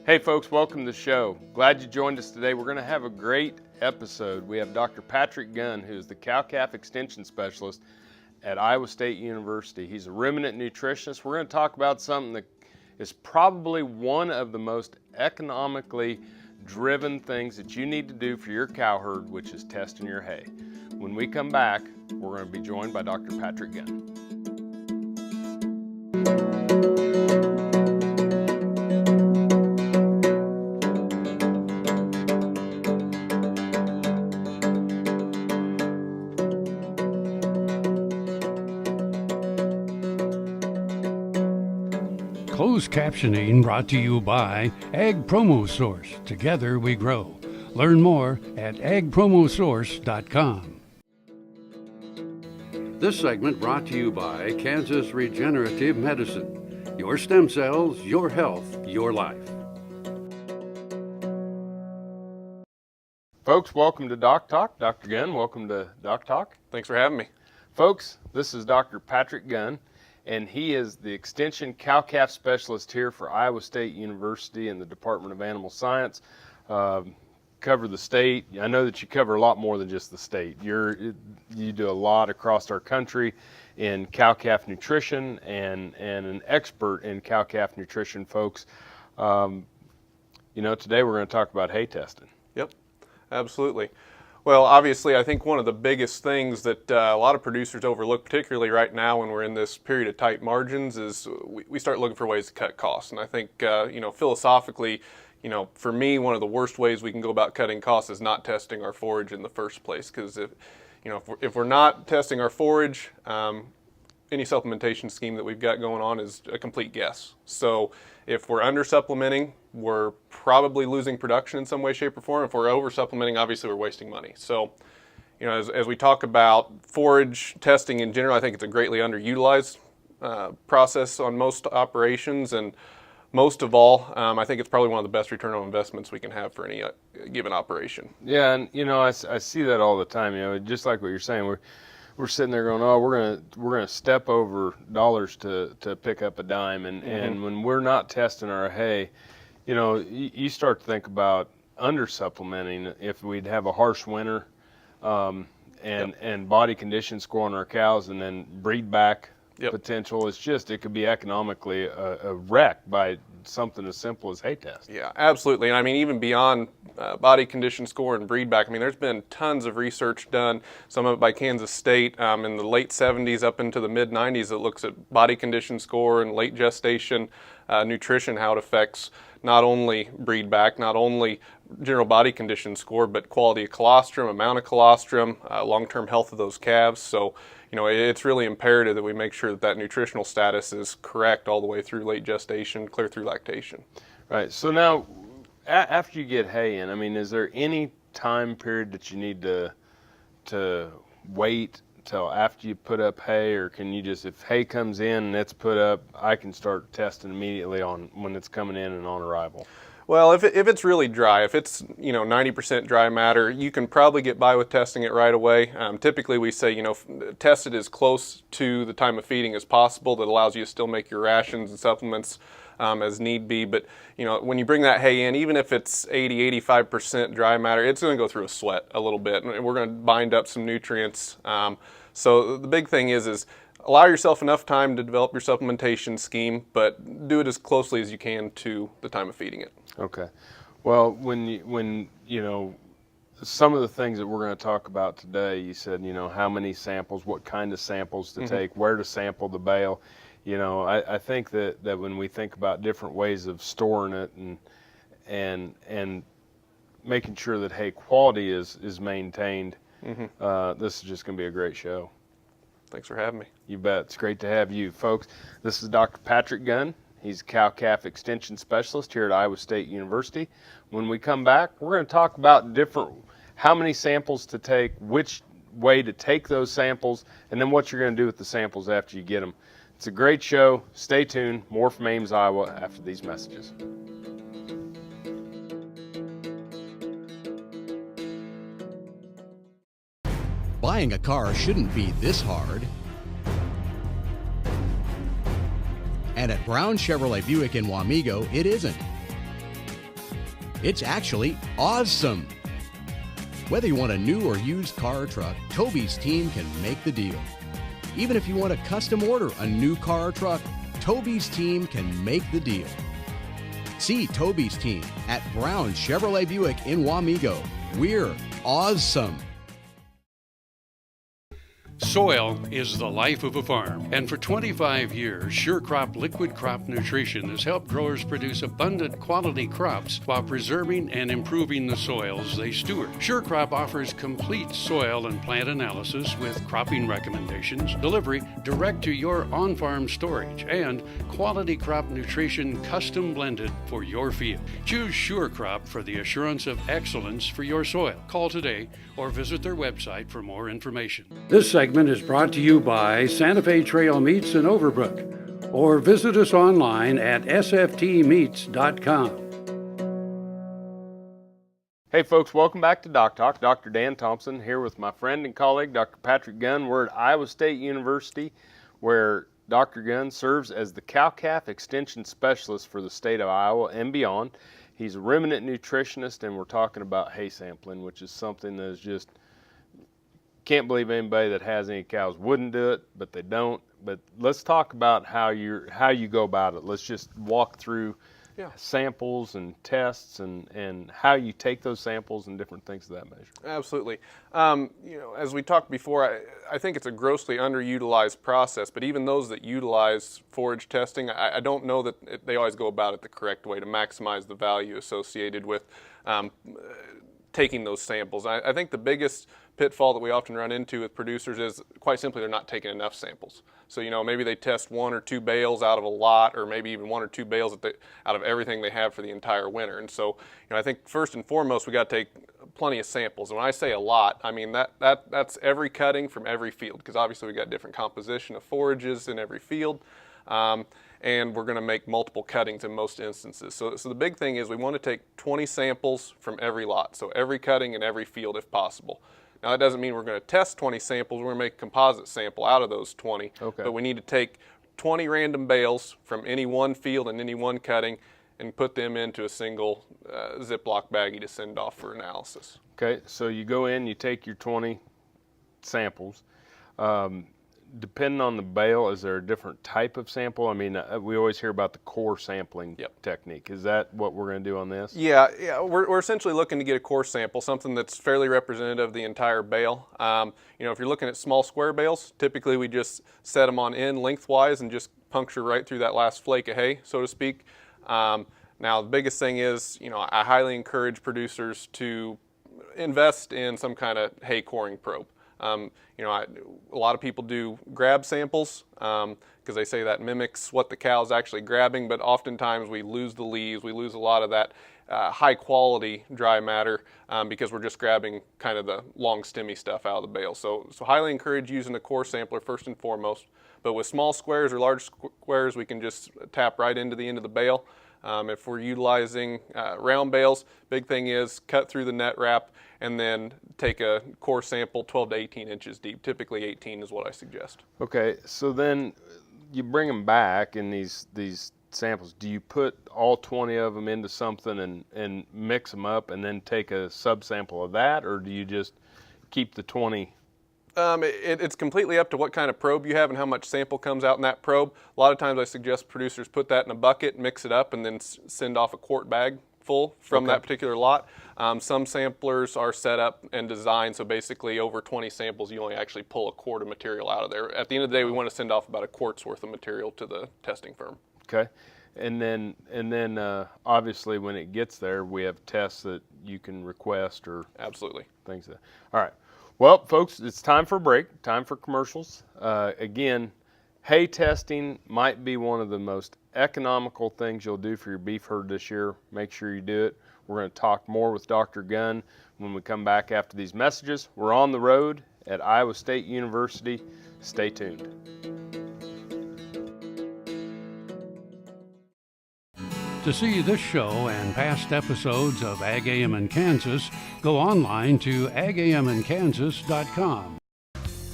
Hey folks, welcome to the show. Glad you joined us today. We're going to have a great episode. We have Dr. Patrick Gunn, who is the cow-calf extension specialist at Iowa State University. He's a ruminant nutritionist. We're going to talk about something that is probably one of the most economically driven things that you need to do for your cow herd, which is testing your hay. When we come back, we're going to be joined by Dr. Patrick Gunn. Closed captioning brought to you by Ag Promo Source. Together we grow. Learn more at agpromosource.com. This segment brought to you by Kansas Regenerative Medicine. Your stem cells, your health, your life. Folks, welcome to Doc Talk. Dr. Gunn, welcome to Doc Talk. Thanks for having me. Folks, this is Dr. Patrick Gunn, and he is the Extension Cow-Calf Specialist here for Iowa State University in the Department of Animal Science. Cover the state. I know that you cover a lot more than just the state. You do a lot across our country in cow-calf nutrition and an expert in cow-calf nutrition, folks. Today we're going to talk about hay testing. Yep, absolutely. Well, obviously, I think one of the biggest things that a lot of producers overlook, particularly right now when we're in this period of tight margins, is we start looking for ways to cut costs. And I think, philosophically, for me, one of the worst ways we can go about cutting costs is not testing our forage in the first place. Because if we're not testing our forage, any supplementation scheme that we've got going on is a complete guess. So if we're under supplementing, we're probably losing production in some way, shape, or form. If we're over supplementing, obviously we're wasting money. So, as we talk about forage testing in general, I think it's a greatly underutilized process on most operations, and most of all, I think it's probably one of the best return on investments we can have for any given operation. Yeah, and I see that all the time. Just like what you're saying, we're sitting there going, oh, we're gonna step over dollars to pick up a dime, and when we're not testing our hay, you start to think about under supplementing if we'd have a harsh winter, and body condition score on our cows, and then breed back potential. It could be economically a wreck by something as simple as hay test. Yeah, absolutely. And I mean, even beyond body condition score and breed back, there's been tons of research done, some of it by Kansas State in the late 70s up into the mid 90s that looks at body condition score and late gestation nutrition, how it affects not only breed back, not only general body condition score, but quality of colostrum, amount of colostrum, long-term health of those calves. So, it's really imperative that we make sure that nutritional status is correct all the way through late gestation, clear through lactation. Right. So now, after you get hay in, is there any time period that you need to wait till after you put up hay, or can you just, if hay comes in and it's put up, I can start testing immediately on when it's coming in and on arrival? Well, if it's really dry, if it's 90% dry matter, you can probably get by with testing it right away. Typically, we say test it as close to the time of feeding as possible. That allows you to still make your rations and supplements as need be. But when you bring that hay in, even if it's 80-85% dry matter, it's going to go through a sweat a little bit, and we're going to bind up some nutrients. So the big thing is allow yourself enough time to develop your supplementation scheme, but do it as closely as you can to the time of feeding it. Okay. Well, when some of the things that we're going to talk about today, you said, how many samples, what kind of samples to take, where to sample the bale. I think that when we think about different ways of storing it and making sure that hay quality is maintained, this is just going to be a great show. Thanks for having me. You bet. It's great to have you, folks. This is Dr. Patrick Gunn. He's a cow-calf extension specialist here at Iowa State University. When we come back, we're going to talk about how many samples to take, which way to take those samples, and then what you're going to do with the samples after you get them. It's a great show. Stay tuned. More from Ames, Iowa after these messages. Buying a car shouldn't be this hard. And at Brown Chevrolet Buick in Wamego, it isn't. It's actually awesome. Whether you want a new or used car or truck, Toby's team can make the deal. Even if you want to custom order a new car or truck, Toby's team can make the deal. See Toby's team at Brown Chevrolet Buick in Wamego. We're awesome. Soil is the life of a farm, and for 25 years, SureCrop Liquid Crop Nutrition has helped growers produce abundant quality crops while preserving and improving the soils they steward. SureCrop offers complete soil and plant analysis with cropping recommendations, delivery direct to your on-farm storage, and quality crop nutrition custom blended for your field. Choose SureCrop for the assurance of excellence for your soil. Call today or visit their website for more information. This segment is brought to you by Santa Fe Trail Meats in Overbrook, or visit us online at sftmeats.com. Hey folks, welcome back to Doc Talk. Dr. Dan Thompson here with my friend and colleague, Dr. Patrick Gunn. We're at Iowa State University, where Dr. Gunn serves as the cow-calf extension specialist for the state of Iowa and beyond. He's a ruminant nutritionist, and we're talking about hay sampling, which is something that is just, can't believe anybody that has any cows wouldn't do it, but they don't. But let's talk about how you go about it. Let's just walk through samples and tests and how you take those samples and different things of that measure. Absolutely. As we talked before, I think it's a grossly underutilized process, but even those that utilize forage testing, I don't know that they always go about it the correct way to maximize the value associated with taking those samples. I think the biggest pitfall that we often run into with producers is quite simply they're not taking enough samples. So, maybe they test 1 or 2 bales out of a lot, or maybe even 1 or 2 bales out of everything they have for the entire winter. And so, I think first and foremost, we got to take plenty of samples. And when I say a lot, I mean that's every cutting from every field, because obviously we got different composition of forages in every field. And we're going to make multiple cuttings in most instances. So the big thing is we want to take 20 samples from every lot, so every cutting in every field if possible. Now that doesn't mean we're going to test 20 samples, we're going to make a composite sample out of those 20. Okay. But we need to take 20 random bales from any one field and any one cutting and put them into a single Ziploc baggie to send off for analysis. Okay, so you go in, you take your 20 samples. Depending on the bale, is there a different type of sample? I mean, we always hear about the core sampling technique. Is that what we're going to do on this? Yeah. We're essentially looking to get a core sample, something that's fairly representative of the entire bale. If you're looking at small square bales, typically we just set them on end lengthwise and just puncture right through that last flake of hay, so to speak. Now, the biggest thing is, I highly encourage producers to invest in some kind of hay coring probe. A lot of people do grab samples because they say that mimics what the cow's actually grabbing, but oftentimes we lose the leaves, we lose a lot of that high quality dry matter because we're just grabbing kind of the long stemmy stuff out of the bale. So highly encourage using a core sampler first and foremost, but with small squares or large squares we can just tap right into the end of the bale. If we're utilizing round bales, big thing is cut through the net wrap and then take a core sample 12 to 18 inches deep. Typically 18 is what I suggest. Okay, so then you bring them back in these samples. Do you put all 20 of them into something and mix them up and then take a subsample of that, or do you just keep the 20? It's completely up to what kind of probe you have and how much sample comes out in that probe. A lot of times I suggest producers put that in a bucket, mix it up, and then send off a quart bag full from that particular lot. Some samplers are set up and designed so basically over 20 samples you only actually pull a quart of material out of there. At the end of the day we want to send off about a quart's worth of material to the testing firm. Okay, and then obviously when it gets there we have tests that you can request or absolutely things that. All right. Well, folks, it's time for a break, time for commercials. Again, hay testing might be one of the most economical things you'll do for your beef herd this year. Make sure you do it. We're going to talk more with Dr. Gunn when we come back after these messages. We're on the road at Iowa State University. Stay tuned. To see this show and past episodes of Ag AM in Kansas, go online to agamInKansas.com.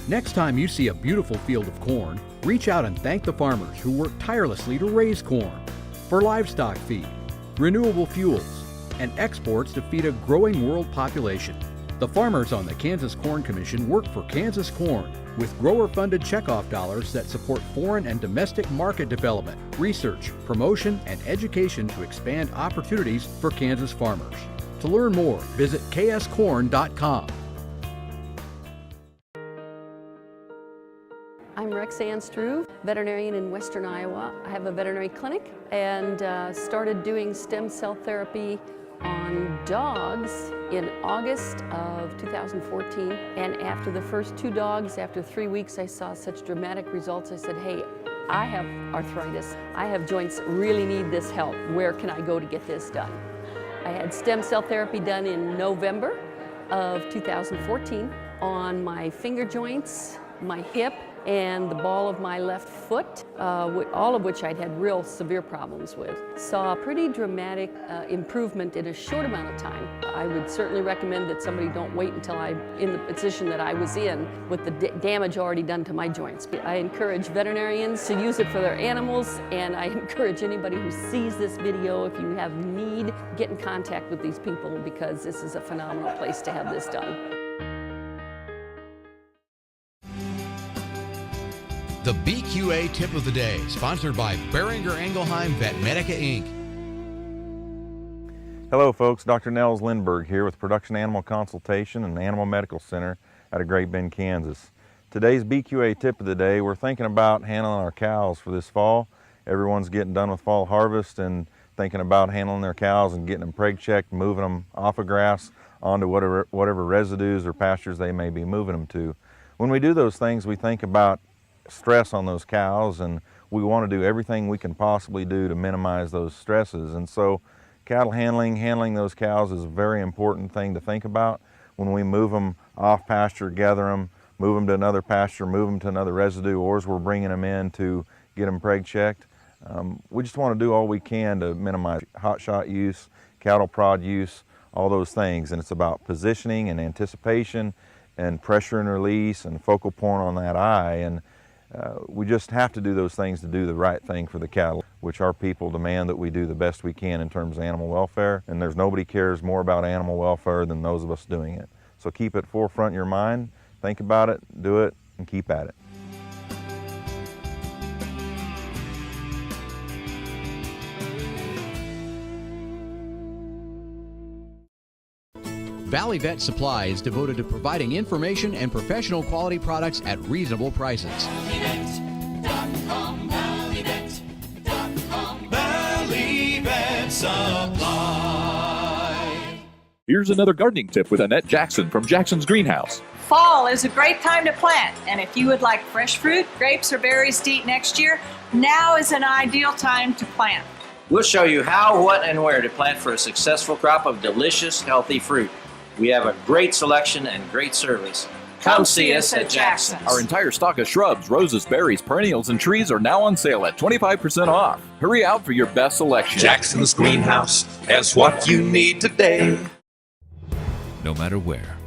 Next time you see a beautiful field of corn, reach out and thank the farmers who work tirelessly to raise corn. For livestock feed, renewable fuels, and exports to feed a growing world population. The farmers on the Kansas Corn Commission work for Kansas Corn with grower-funded checkoff dollars that support foreign and domestic market development, research, promotion, and education to expand opportunities for Kansas farmers. To learn more, visit kscorn.com. I'm Rexanne Struve, veterinarian in Western Iowa. I have a veterinary clinic and started doing stem cell therapy on dogs in August of 2014. And after the first 2 dogs, after 3 weeks, I saw such dramatic results. I said, hey, I have arthritis. I have joints, really need this help. Where can I go to get this done? I had stem cell therapy done in November of 2014 on my finger joints, my hip, and the ball of my left foot, all of which I'd had real severe problems with. Saw a pretty dramatic improvement in a short amount of time. I would certainly recommend that somebody don't wait until I'm in the position that I was in with the damage already done to my joints. I encourage veterinarians to use it for their animals, and I encourage anybody who sees this video, if you have need, get in contact with these people because this is a phenomenal place to have this done. The BQA Tip of the Day, sponsored by Beringer Engelheim Vet Medica, Inc. Hello folks, Dr. Nels Lindberg here with Production Animal Consultation and Animal Medical Center out of Great Bend, Kansas. Today's BQA Tip of the Day, we're thinking about handling our cows for this fall. Everyone's getting done with fall harvest and thinking about handling their cows and getting them preg checked, moving them off of grass onto whatever residues or pastures they may be moving them to. When we do those things, we think about stress on those cows, and we want to do everything we can possibly do to minimize those stresses. And so cattle handling those cows is a very important thing to think about. When we move them off pasture, gather them, move them to another pasture, move them to another residue, or as we're bringing them in to get them preg checked, we just want to do all we can to minimize hot shot use, cattle prod use, all those things. And it's about positioning and anticipation and pressure and release and focal point on that eye. And we just have to do those things to do the right thing for the cattle, which our people demand that we do the best we can in terms of animal welfare. And there's nobody cares more about animal welfare than those of us doing it. So keep it forefront in your mind, think about it, do it, and keep at it. Valley Vet Supply is devoted to providing information and professional quality products at reasonable prices. Valley Vet Supply. Here's another gardening tip with Annette Jackson from Jackson's Greenhouse. Fall is a great time to plant, and if you would like fresh fruit, grapes, or berries to eat next year, now is an ideal time to plant. We'll show you how, what, and where to plant for a successful crop of delicious, healthy fruit. We have a great selection and great service. Come see us at Jackson's. Our entire stock of shrubs, roses, berries, perennials, and trees are now on sale at 25% off. Hurry out for your best selection. Jackson's Greenhouse has what you need today. No matter where,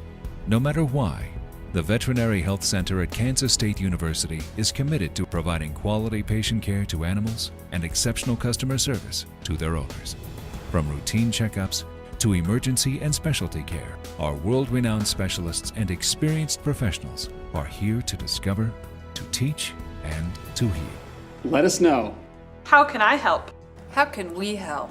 no matter why, the Veterinary Health Center at Kansas State University is committed to providing quality patient care to animals and exceptional customer service to their owners. From routine checkups to emergency and specialty care, our world-renowned specialists and experienced professionals are here to discover, to teach, and to heal. Let us know. How can I help? How can we help?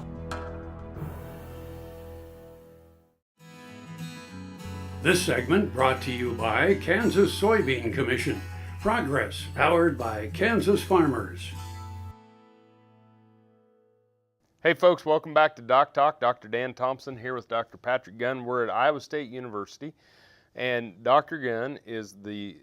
This segment brought to you by Kansas Soybean Commission. Progress powered by Kansas farmers. Hey folks, welcome back to Doc Talk. Dr. Dan Thompson here with Dr. Patrick Gunn. We're at Iowa State University, and Dr. Gunn is the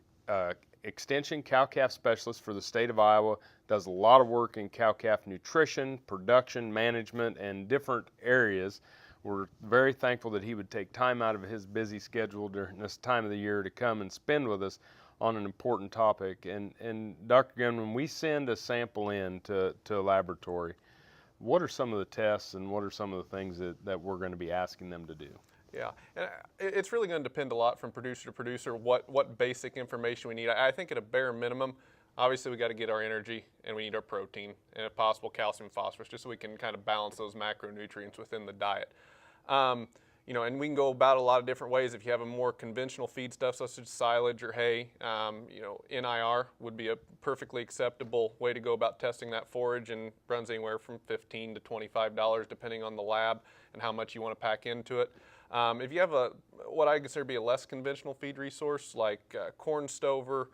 Extension Cow-Calf Specialist for the state of Iowa, does a lot of work in cow-calf nutrition, production, management, and different areas. We're very thankful that he would take time out of his busy schedule during this time of the year to come and spend with us on an important topic. And Dr. Gunn, when we send a sample in to a laboratory, what are some of the tests and what are some of the things that we're going to be asking them to do? Yeah, and it's really going to depend a lot from producer to producer what basic information we need. I think at a bare minimum, obviously we got to get our energy and we need our protein and if possible calcium, phosphorus, just so we can kind of balance those macronutrients within the diet. You know, and we can go about a lot of different ways. If you have a more conventional feed stuff, such as silage or hay, you know, NIR would be a perfectly acceptable way to go about testing that forage, and runs anywhere from $15 to $25 depending on the lab and how much you want to pack into it. If you have what I consider to be a less conventional feed resource like corn stover,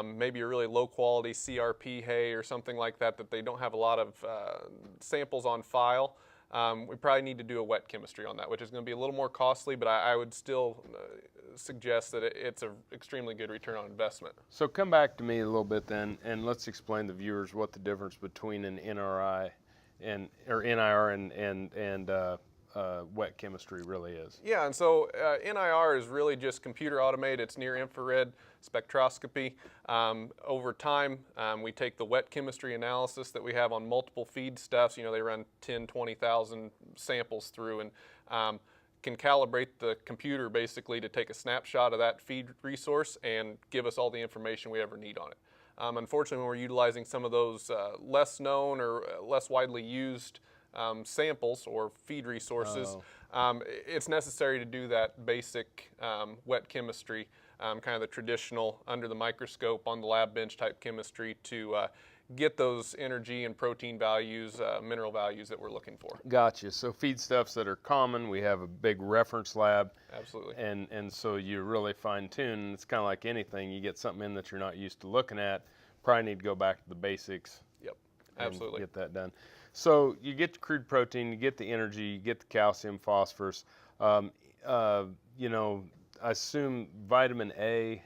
maybe a really low quality CRP hay or something like that they don't have a lot of samples on file, we probably need to do a wet chemistry on that, which is going to be a little more costly, but I would still suggest that it's an extremely good return on investment. So come back to me a little bit then, and let's explain to viewers what the difference between an NIR and wet chemistry really is. Yeah, and so NIR is really just computer automated. It's near infrared spectroscopy. Over time, we take the wet chemistry analysis that we have on multiple feedstuffs. You know, they run 10, 20,000 samples through, and can calibrate the computer basically to take a snapshot of that feed resource and give us all the information we ever need on it. Unfortunately, when we're utilizing some of those less known or less widely used samples or feed resources, it's necessary to do that basic wet chemistry, kind of the traditional under the microscope on the lab bench type chemistry to get those energy and protein values, mineral values that we're looking for. Gotcha. So feedstuffs that are common, we have a big reference lab. Absolutely. And so you really fine tune. It's kind of like anything. You get something in that you're not used to looking at, probably need to go back to the basics. Yep. Absolutely. And get that done. So you get the crude protein, you get the energy, you get the calcium, phosphorus. You know, I assume vitamin A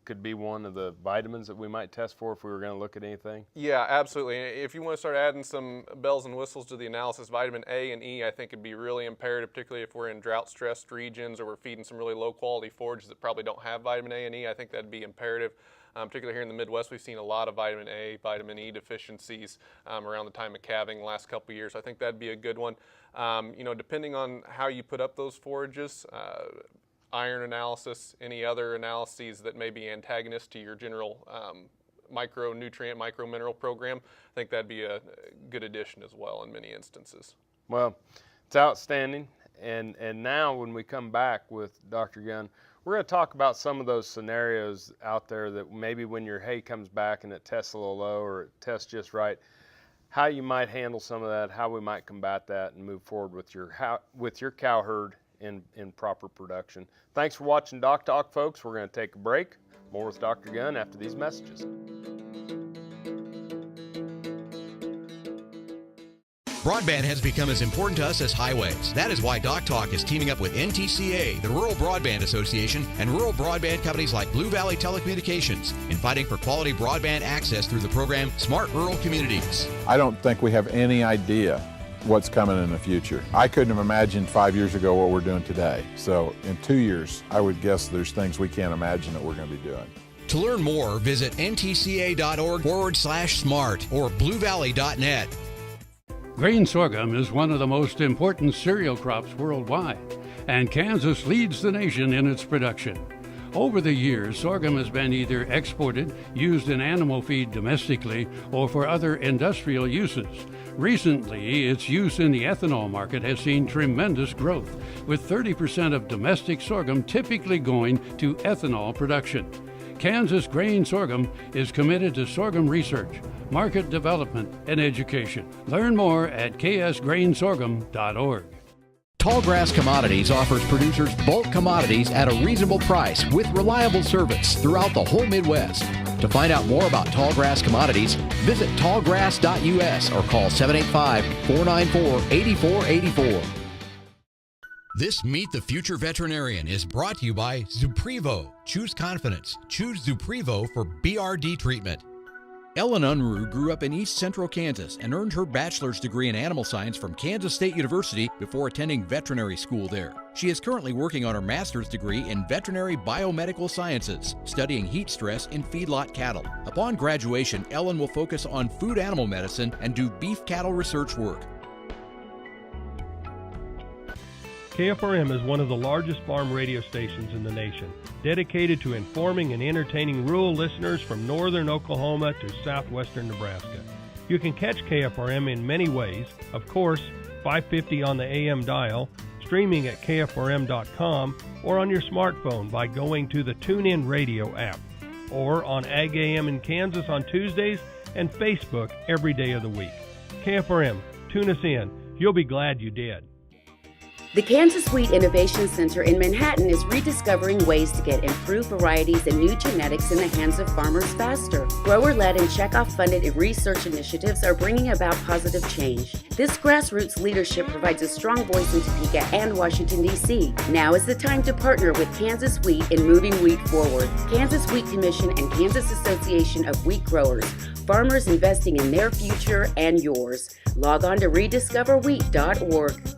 could be one of the vitamins that we might test for if we were going to look at anything. Yeah, absolutely. If you want to start adding some bells and whistles to the analysis, vitamin A and E I think would be really imperative, particularly if we're in drought-stressed regions or we're feeding some really low-quality forages that probably don't have vitamin A and E. I think that'd be imperative. Particularly here in the Midwest, we've seen a lot of vitamin A, vitamin E deficiencies around the time of calving the last couple of years. I think that'd be a good one. You know, depending on how you put up those forages, iron analysis, any other analyses that may be antagonist to your general micronutrient, micromineral program, I think that'd be a good addition as well in many instances. Well, it's outstanding. And now when we come back with Dr. Gunn, we're going to talk about some of those scenarios out there that maybe when your hay comes back and it tests a little low or it tests just right, how you might handle some of that, how we might combat that and move forward with your cow herd in proper production. Thanks for watching Doc Talk, folks. We're going to take a break. More with Dr. Gunn after these messages. Broadband has become as important to us as highways. That is why Doc Talk is teaming up with NTCA, the Rural Broadband Association, and rural broadband companies like Blue Valley Telecommunications in fighting for quality broadband access through the program Smart Rural Communities. I don't think we have any idea what's coming in the future. I couldn't have imagined 5 years ago what we're doing today. So in 2 years, I would guess there's things we can't imagine that we're going to be doing. To learn more, visit ntca.org/smart or bluevalley.net. Grain sorghum is one of the most important cereal crops worldwide, and Kansas leads the nation in its production. Over the years, sorghum has been either exported, used in animal feed domestically, or for other industrial uses. Recently, its use in the ethanol market has seen tremendous growth, with 30% of domestic sorghum typically going to ethanol production. Kansas Grain Sorghum is committed to sorghum research, market development, and education. Learn more at ksgrainsorghum.org. Tallgrass Commodities offers producers bulk commodities at a reasonable price with reliable service throughout the whole Midwest. To find out more about Tallgrass Commodities, visit tallgrass.us or call 785-494-8484. This Meet the Future Veterinarian is brought to you by Zuprevo. Choose confidence. Choose Zuprevo for BRD treatment. Ellen Unruh grew up in East Central Kansas and earned her bachelor's degree in animal science from Kansas State University before attending veterinary school there. She is currently working on her master's degree in veterinary biomedical sciences, studying heat stress in feedlot cattle. Upon graduation, Ellen will focus on food animal medicine and do beef cattle research work. KFRM is one of the largest farm radio stations in the nation, dedicated to informing and entertaining rural listeners from northern Oklahoma to southwestern Nebraska. You can catch KFRM in many ways. Of course, 550 on the AM dial, streaming at KFRM.com or on your smartphone by going to the TuneIn Radio app, or on Ag AM in Kansas on Tuesdays and Facebook every day of the week. KFRM, tune us in. You'll be glad you did. The Kansas Wheat Innovation Center in Manhattan is rediscovering ways to get improved varieties and new genetics in the hands of farmers faster. Grower-led and checkoff-funded research initiatives are bringing about positive change. This grassroots leadership provides a strong voice in Topeka and Washington, D.C. Now is the time to partner with Kansas Wheat in moving wheat forward. Kansas Wheat Commission and Kansas Association of Wheat Growers. Farmers investing in their future and yours. Log on to rediscoverwheat.org.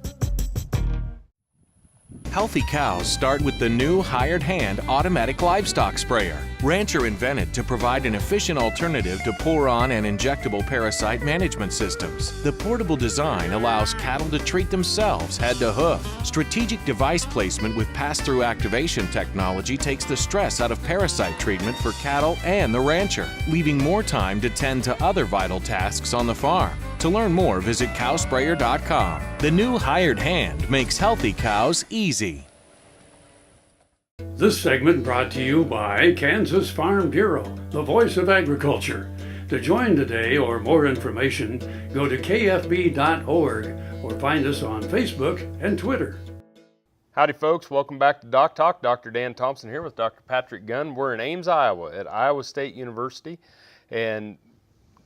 Healthy cows start with the new hired hand automatic livestock sprayer. Rancher invented to provide an efficient alternative to pour-on and injectable parasite management systems. The portable design allows cattle to treat themselves head to hoof. Strategic device placement with pass-through activation technology takes the stress out of parasite treatment for cattle and the rancher, leaving more time to tend to other vital tasks on the farm. To learn more, visit cowsprayer.com. The new hired hand makes healthy cows easy. This segment brought to you by Kansas Farm Bureau, the voice of agriculture. To join today or more information, go to kfb.org or find us on Facebook and Twitter. Howdy folks, welcome back to Doc Talk. Dr. Dan Thompson here with Dr. Patrick Gunn. We're in Ames, Iowa at Iowa State University, and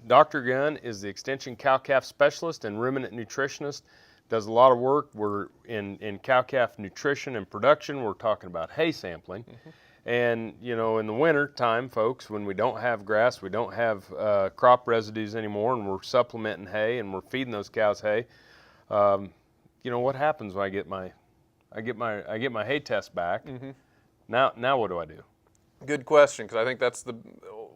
Dr. Gunn is the Extension Cow-Calf Specialist and Ruminant Nutritionist. Does a lot of work. We're in cow-calf nutrition and production. We're talking about hay sampling. Mm-hmm. And, you know, in the winter time, folks, when we don't have grass, we don't have crop residues anymore, and we're supplementing hay and we're feeding those cows hay, you know, what happens when I get my hay test back? Mm-hmm. Now what do I do? Good question, because I think that's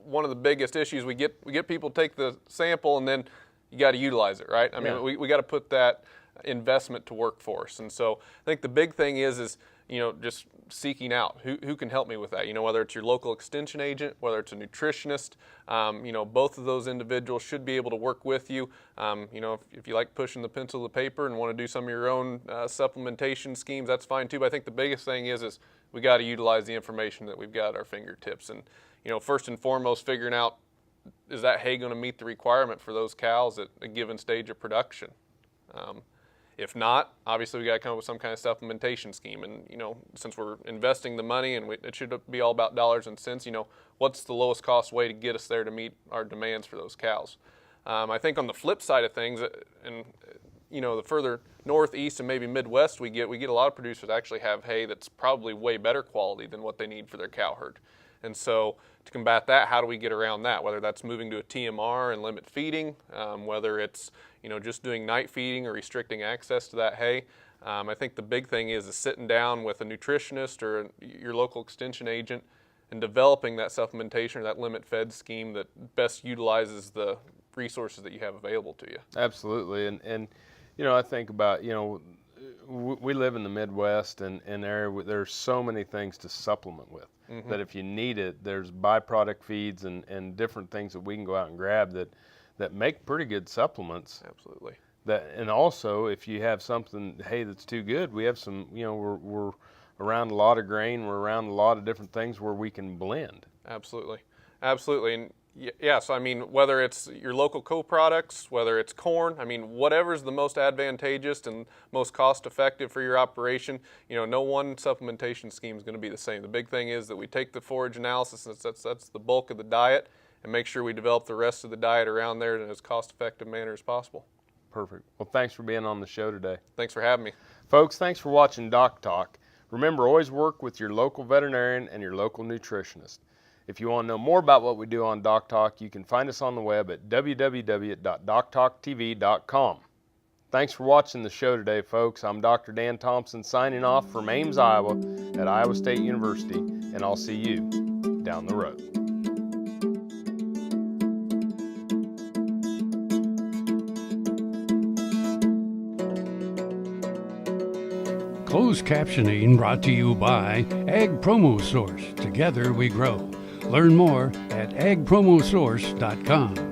one of the biggest issues. We get people take the sample and then you got to utilize it, right? I mean, we got to put that investment to work for us. And so I think the big thing is you know, just seeking out who can help me with that. You know, whether it's your local extension agent, whether it's a nutritionist, you know, both of those individuals should be able to work with you. You know, if you like pushing the pencil to paper and want to do some of your own supplementation schemes, that's fine too. But I think the biggest thing is we got to utilize the information that we've got at our fingertips. And, you know, first and foremost, figuring out, is that hay going to meet the requirement for those cows at a given stage of production? If not, obviously we got to come up with some kind of supplementation scheme. And, you know, since we're investing the money and it should be all about dollars and cents, you know, what's the lowest cost way to get us there to meet our demands for those cows? I think on the flip side of things, and, you know, the further northeast and maybe Midwest we get a lot of producers that actually have hay that's probably way better quality than what they need for their cow herd. And so to combat that, how do we get around that? Whether that's moving to a TMR and limit feeding, whether it's, you know, just doing night feeding or restricting access to that hay. I think the big thing is sitting down with a nutritionist or your local extension agent and developing that supplementation or that limit fed scheme that best utilizes the resources that you have available to you. Absolutely. And you know, I think about, you know, we live in the Midwest and there's so many things to supplement with. Mm-hmm. That if you need it, there's byproduct feeds and different things that we can go out and grab that make pretty good supplements. Absolutely. And also, if you have something, hey, that's too good, we have some, you know, we're around a lot of grain, we're around a lot of different things where we can blend. Absolutely. Absolutely. And yeah, so I mean, whether it's your local co-products, whether it's corn, I mean, whatever's the most advantageous and most cost-effective for your operation, you know, no one supplementation scheme is going to be the same. The big thing is that we take the forage analysis, and that's the bulk of the diet, and make sure we develop the rest of the diet around there in as cost-effective manner as possible. Perfect. Well, thanks for being on the show today. Thanks for having me. Folks, thanks for watching Doc Talk. Remember, always work with your local veterinarian and your local nutritionist. If you want to know more about what we do on Doc Talk, you can find us on the web at www.doctalktv.com. Thanks for watching the show today, folks. I'm Dr. Dan Thompson signing off from Ames, Iowa at Iowa State University, and I'll see you down the road. Closed captioning brought to you by Ag Promo Source. Together we grow. Learn more at agpromosource.com.